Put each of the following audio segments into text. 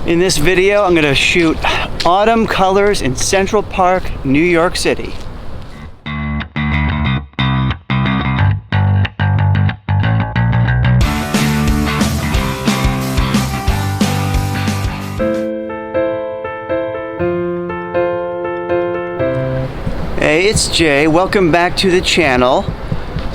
In this video, I'm going to shoot autumn colors in Central Park, New York City. Hey, it's Jay. Welcome back to the channel.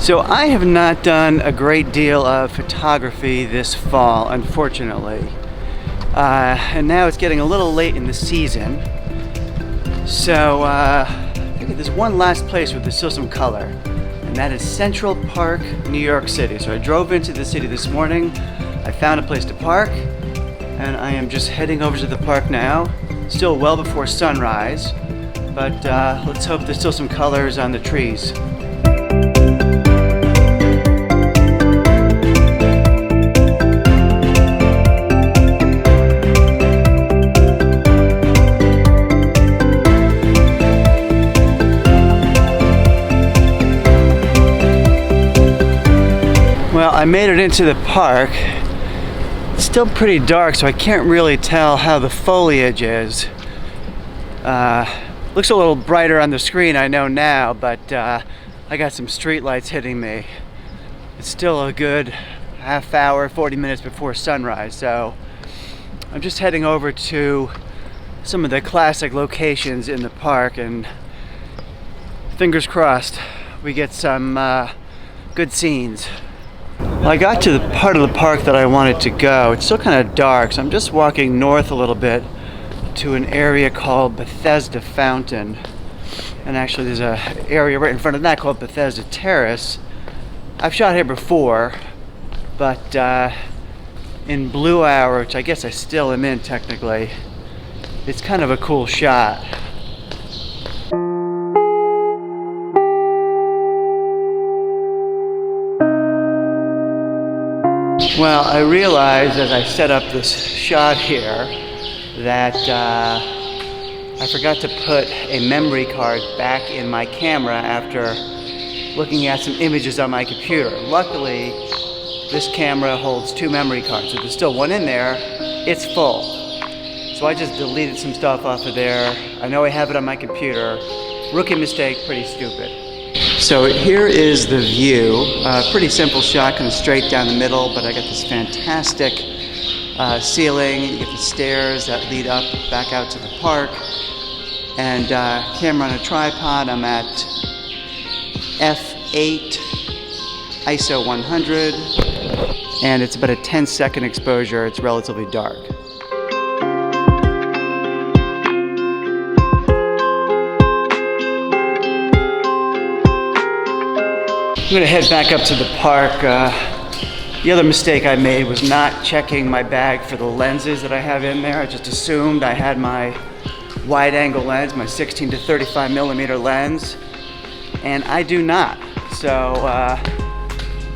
So I have not done a great deal of photography this fall, unfortunately. And now it's getting a little late in the season. So I think there's one last place where there's still some color, and that is Central Park, New York City. So I drove into the city this morning. I found a place to park, and I am just heading over to the park now. Still well before sunrise, but let's hope there's still some colors on the trees. Well, I made it into the park. It's still pretty dark, so I can't really tell how the foliage is. Looks a little brighter on the screen, I know now, but I got some street lights hitting me. It's still a good half hour, 40 minutes before sunrise, so I'm just heading over to some of the classic locations in the park, and fingers crossed we get some good scenes. Well, I got to the part of the park that I wanted to go. It's still kind of dark, so I'm just walking north a little bit to an area called Bethesda Fountain. And actually there's an area right in front of that called Bethesda Terrace. I've shot here before, but in blue hour, which I guess I still am in technically, it's kind of a cool shot. Well, I realized as I set up this shot here that I forgot to put a memory card back in my camera after looking at some images on my computer. Luckily, this camera holds 2 memory cards, so there's still one in there. It's full. So I just deleted some stuff off of there. I know I have it on my computer. Rookie mistake, pretty stupid. So here is the view. Pretty simple shot, kind of straight down the middle, but I got this fantastic ceiling. You get the stairs that lead up back out to the park. And camera on a tripod. I'm at f8, ISO 100, and it's about a 10-second exposure. It's relatively dark. I'm gonna head back up to the park. The other mistake I made was not checking my bag for the lenses that I have in there. I just assumed I had my wide angle lens, my 16 to 35 millimeter lens, and I do not. So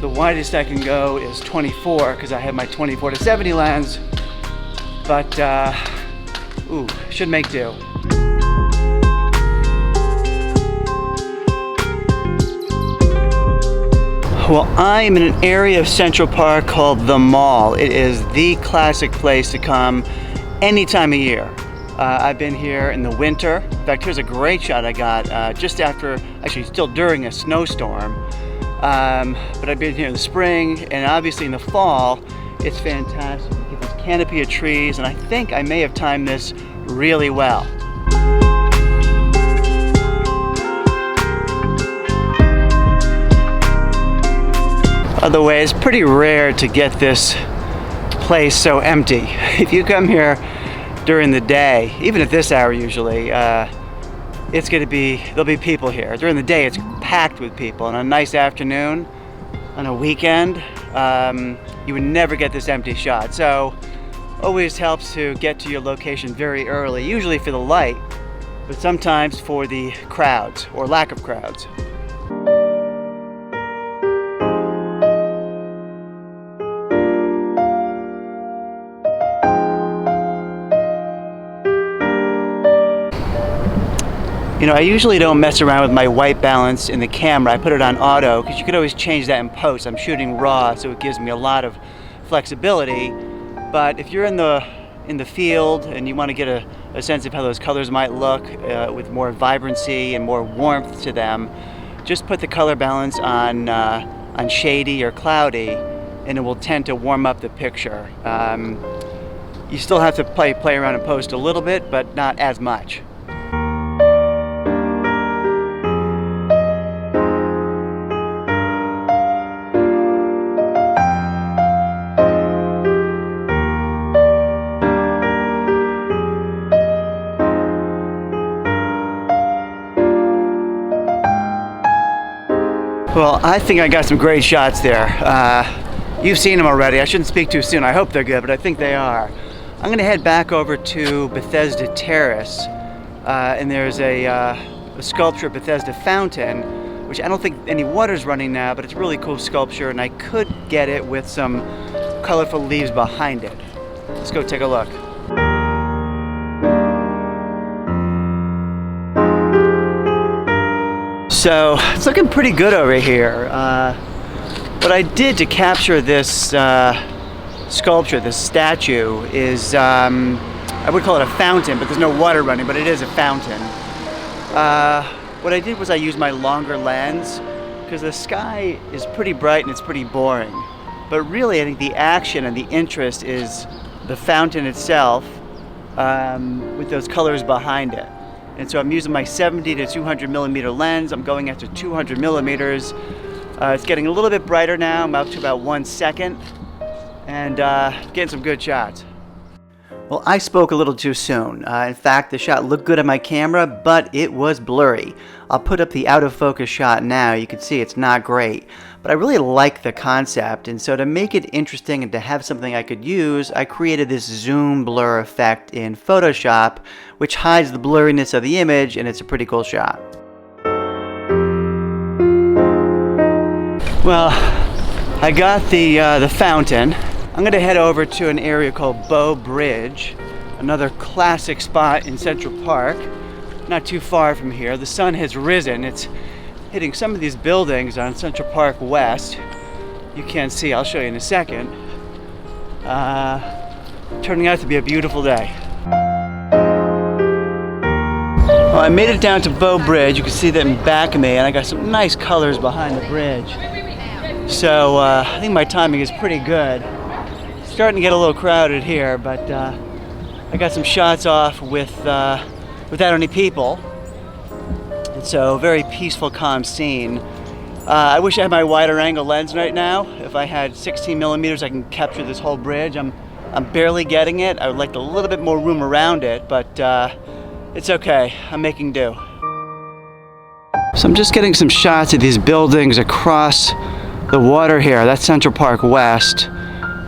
the widest I can go is 24 because I have my 24 to 70 lens, but should make do. Well, I'm in an area of Central Park called the Mall. It is the classic place to come any time of year. I've been here in the winter. In fact, here's a great shot I got just after, actually still during a snowstorm. But I've been here in the spring, and obviously in the fall, it's fantastic. You get this canopy of trees, and I think I may have timed this really well. By the way, it's pretty rare to get this place so empty. If you come here during the day, even at this hour usually, there'll be people here. During the day, it's packed with people. On a nice afternoon, on a weekend, you would never get this empty shot. So, always helps to get to your location very early, usually for the light, but sometimes for the crowds or lack of crowds. You know, I usually don't mess around with my white balance in the camera. I put it on auto because you could always change that in post. I'm shooting raw, so it gives me a lot of flexibility. But if you're in the in the field and you want to get a sense of how those colors might look with more vibrancy and more warmth to them, just put the color balance on shady or cloudy, and it will tend to warm up the picture. You still have to play around in post a little bit, but not as much. Well, I think I got some great shots there. You've seen them already. I shouldn't speak too soon. I hope they're good, but I think they are. I'm going to head back over to Bethesda Terrace, and there's a sculpture, Bethesda Fountain, which I don't think any water's running now, but it's a really cool sculpture, and I could get it with some colorful leaves behind it. Let's go take a look. So it's looking pretty good over here. What I did to capture this sculpture, this statue, is I would call it a fountain, but there's no water running, but it is a fountain. What I did was I used my longer lens because the sky is pretty bright and it's pretty boring. But really, I think the action and the interest is the fountain itself with those colors behind it. And so I'm using my 70 to 200 millimeter lens. I'm going after 200 millimeters. It's getting a little bit brighter now. I'm up to about 1 second and getting some good shots. Well, I spoke a little too soon. In fact, the shot looked good on my camera, but it was blurry. I'll put up the out of focus shot now. You can see it's not great, but I really like the concept. And so to make it interesting and to have something I could use, I created this zoom blur effect in Photoshop, which hides the blurriness of the image, and it's a pretty cool shot. Well, I got the fountain. I'm gonna head over to an area called Bow Bridge, another classic spot in Central Park, not too far from here. The sun has risen. It's hitting some of these buildings on Central Park West. You can't see, I'll show you in a second. Turning out to be a beautiful day. Well, I made it down to Bow Bridge. You can see that in back of me, and I got some nice colors behind the bridge. So I think my timing is pretty good. Starting to get a little crowded here, but I got some shots off without any people. And so very peaceful, calm scene. I wish I had my wider angle lens right now. If I had 16 millimeters, I can capture this whole bridge. I'm barely getting it. I would like a little bit more room around it, but it's okay. I'm making do. So I'm just getting some shots of these buildings across the water here. That's Central Park West.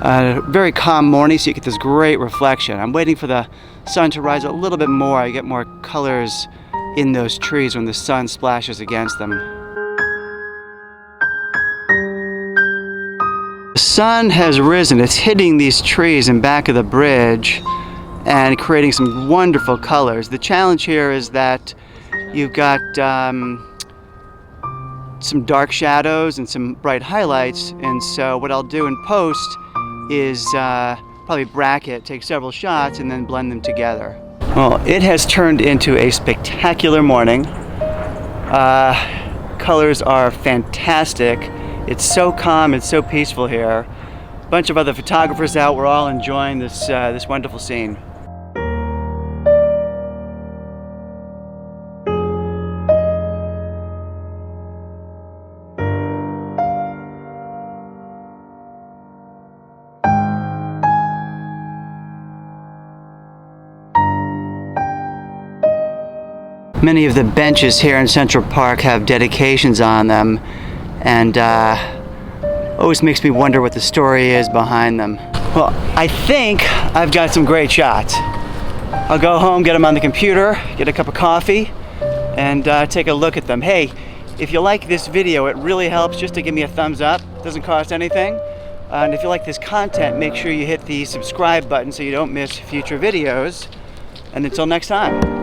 Very calm morning, so you get this great reflection. I'm waiting for the sun to rise a little bit more. I get more colors in those trees when the sun splashes against them. The sun has risen. It's hitting these trees in back of the bridge and creating some wonderful colors. The challenge here is that you've got some dark shadows and some bright highlights, and so what I'll do in post is probably bracket, take several shots, and then blend them together. Well, it has turned into a spectacular morning. Colors are fantastic. It's so calm, it's so peaceful here. A bunch of other photographers out. We're all enjoying this wonderful scene. Many of the benches here in Central Park have dedications on them, and always makes me wonder what the story is behind them. Well, I think I've got some great shots. I'll go home, get them on the computer, get a cup of coffee, and take a look at them. Hey, if you like this video, it really helps just to give me a thumbs up. It doesn't cost anything. And if you like this content, make sure you hit the subscribe button so you don't miss future videos. And until next time.